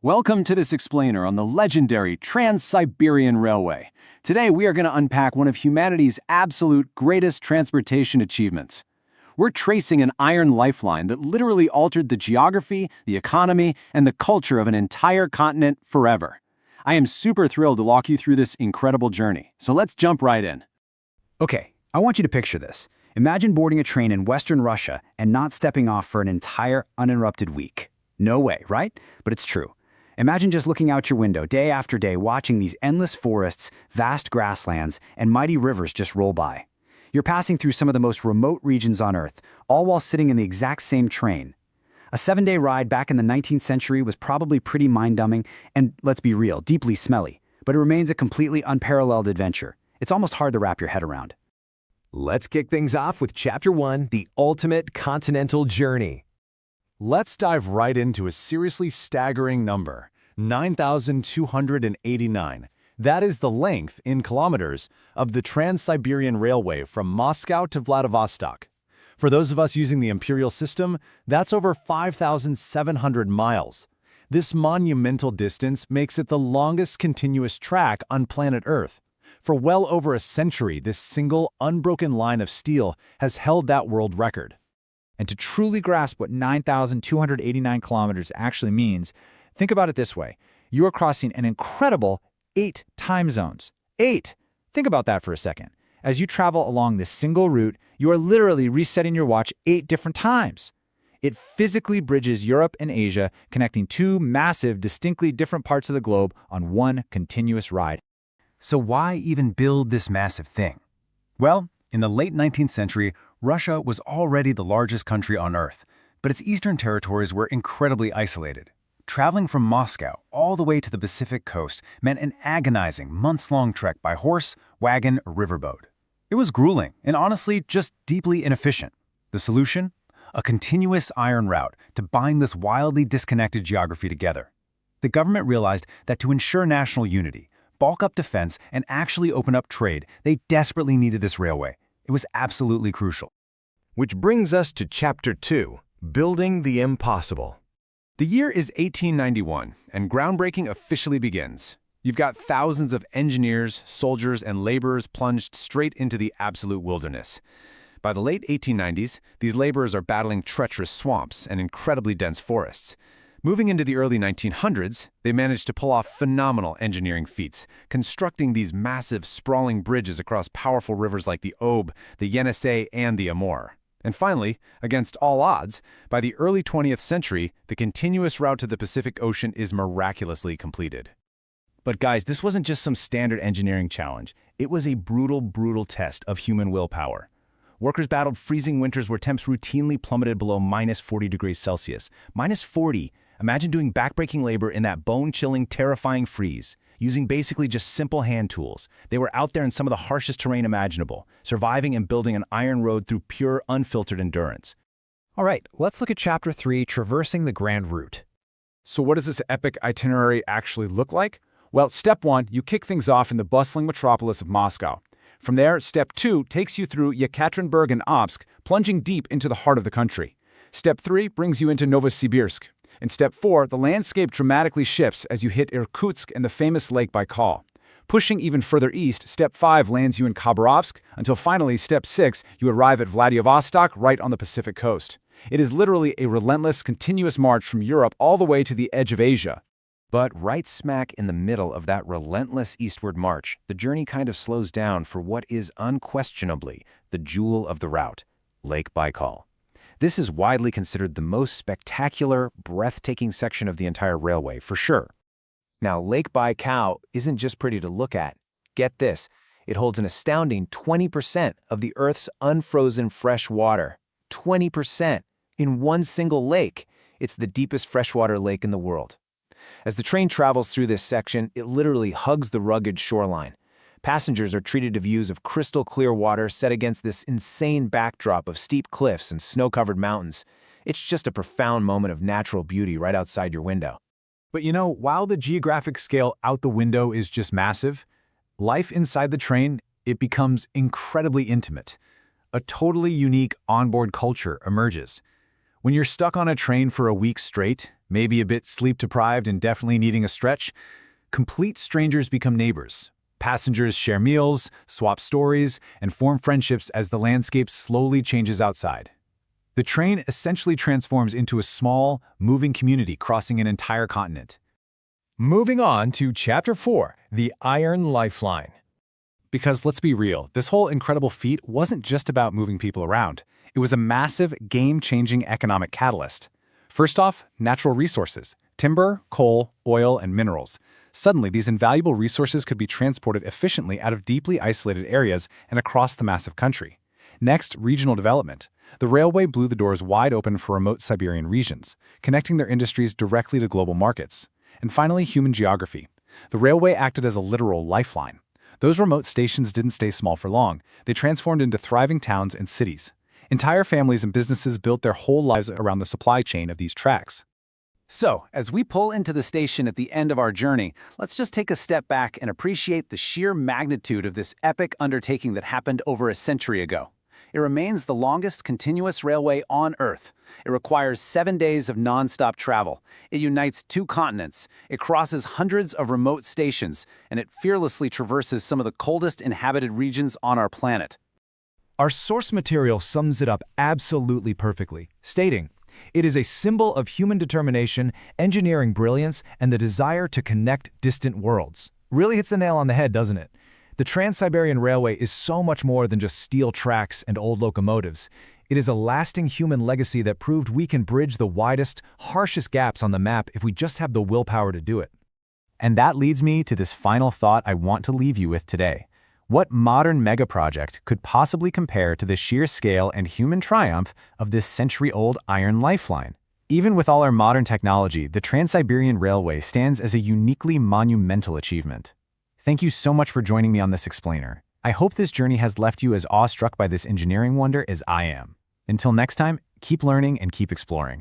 Welcome to this explainer on the legendary Trans-Siberian Railway. Today we are going to unpack one of humanity's absolute greatest transportation achievements. We're tracing an iron lifeline that literally altered the geography, the economy, and the culture of an entire continent forever. I am super thrilled to walk you through this incredible journey, so let's jump right in. Okay, I want you to picture this. Imagine boarding a train in Western Russia and not stepping off for an entire uninterrupted week. No way, right? But it's true. Imagine just looking out your window day after day, watching these endless forests, vast grasslands, and mighty rivers just roll by. You're passing through some of the most remote regions on Earth, all while sitting in the exact same train. A 7-day ride back in the 19th century was probably pretty mind-numbing and, let's be real, deeply smelly, but it remains a completely unparalleled adventure. It's almost hard to wrap your head around. Let's kick things off with Chapter 1, The Ultimate Continental Journey. Let's dive right into a seriously staggering number, 9,289. That is the length, in kilometers, of the Trans-Siberian Railway from Moscow to Vladivostok. For those of us using the imperial system, that's over 5,700 miles. This monumental distance makes it the longest continuous track on planet Earth. For well over a century, this single, unbroken line of steel has held that world record. And to truly grasp what 9,289 kilometers actually means, think about it this way. You are crossing an incredible 8 time zones. 8! Think about that for a second. As you travel along this single route, you are literally resetting your watch 8 different times. It physically bridges Europe and Asia, connecting two massive, distinctly different parts of the globe on one continuous ride. So why even build this massive thing? Well, in the late 19th century, Russia was already the largest country on Earth, but its eastern territories were incredibly isolated. Traveling from Moscow all the way to the Pacific coast meant an agonizing, months-long trek by horse, wagon, or riverboat. It was grueling and honestly just deeply inefficient. The solution? A continuous iron route to bind this wildly disconnected geography together. The government realized that to ensure national unity, bulk up defense, and actually open up trade, they desperately needed this railway. It was absolutely crucial. Which brings us to Chapter 2, Building the Impossible. The year is 1891, and groundbreaking officially begins. You've got thousands of engineers, soldiers, and laborers plunged straight into the absolute wilderness. By the late 1890s, these laborers are battling treacherous swamps and incredibly dense forests. Moving into the early 1900s, they managed to pull off phenomenal engineering feats, constructing these massive, sprawling bridges across powerful rivers like the Ob, the Yenisei, and the Amur. And finally, against all odds, by the early 20th century, the continuous route to the Pacific Ocean is miraculously completed. But guys, this wasn't just some standard engineering challenge. It was a brutal, brutal test of human willpower. Workers battled freezing winters where temps routinely plummeted below minus 40 degrees Celsius. Minus 40! Imagine doing backbreaking labor in that bone-chilling, terrifying freeze, using basically just simple hand tools. They were out there in some of the harshest terrain imaginable, surviving and building an iron road through pure, unfiltered endurance. All right, let's look at Chapter 3, Traversing the Grand Route. So what does this epic itinerary actually look like? Well, Step 1, you kick things off in the bustling metropolis of Moscow. From there, Step 2 takes you through Yekaterinburg and Omsk, plunging deep into the heart of the country. Step 3 brings you into Novosibirsk. In Step 4, the landscape dramatically shifts as you hit Irkutsk and the famous Lake Baikal. Pushing even further east, Step 5 lands you in Khabarovsk, until finally, Step 6, you arrive at Vladivostok right on the Pacific coast. It is literally a relentless, continuous march from Europe all the way to the edge of Asia. But right smack in the middle of that relentless eastward march, the journey kind of slows down for what is unquestionably the jewel of the route, Lake Baikal. This is widely considered the most spectacular, breathtaking section of the entire railway, for sure. Now, Lake Baikal isn't just pretty to look at. Get this, it holds an astounding 20% of the Earth's unfrozen fresh water. 20% in one single lake. It's the deepest freshwater lake in the world. As the train travels through this section, it literally hugs the rugged shoreline. Passengers are treated to views of crystal clear water set against this insane backdrop of steep cliffs and snow-covered mountains. It's just a profound moment of natural beauty right outside your window. But you know, while the geographic scale out the window is just massive, life inside the train, it becomes incredibly intimate. A totally unique onboard culture emerges. When you're stuck on a train for a week straight, maybe a bit sleep-deprived and definitely needing a stretch, complete strangers become neighbors. Passengers share meals, swap stories, and form friendships as the landscape slowly changes outside. The train essentially transforms into a small, moving community crossing an entire continent. Moving on to Chapter 4, the Iron Lifeline. Because let's be real, this whole incredible feat wasn't just about moving people around. It was a massive, game-changing economic catalyst. First off, natural resources: timber, coal, oil, and minerals. Suddenly, these invaluable resources could be transported efficiently out of deeply isolated areas and across the massive country. Next, regional development. The railway blew the doors wide open for remote Siberian regions, connecting their industries directly to global markets. And finally, human geography. The railway acted as a literal lifeline. Those remote stations didn't stay small for long. They transformed into thriving towns and cities. Entire families and businesses built their whole lives around the supply chain of these tracks. So, as we pull into the station at the end of our journey, let's just take a step back and appreciate the sheer magnitude of this epic undertaking that happened over a century ago. It remains the longest continuous railway on Earth. It requires 7 days of non-stop travel. It unites 2 continents. It crosses hundreds of remote stations, and it fearlessly traverses some of the coldest inhabited regions on our planet. Our source material sums it up absolutely perfectly, stating, "It is a symbol of human determination, engineering brilliance, and the desire to connect distant worlds." Really hits the nail on the head, doesn't it? The Trans-Siberian Railway is so much more than just steel tracks and old locomotives. It is a lasting human legacy that proved we can bridge the widest, harshest gaps on the map if we just have the willpower to do it. And that leads me to this final thought I want to leave you with today. What modern megaproject could possibly compare to the sheer scale and human triumph of this century-old iron lifeline? Even with all our modern technology, the Trans-Siberian Railway stands as a uniquely monumental achievement. Thank you so much for joining me on this explainer. I hope this journey has left you as awestruck by this engineering wonder as I am. Until next time, keep learning and keep exploring.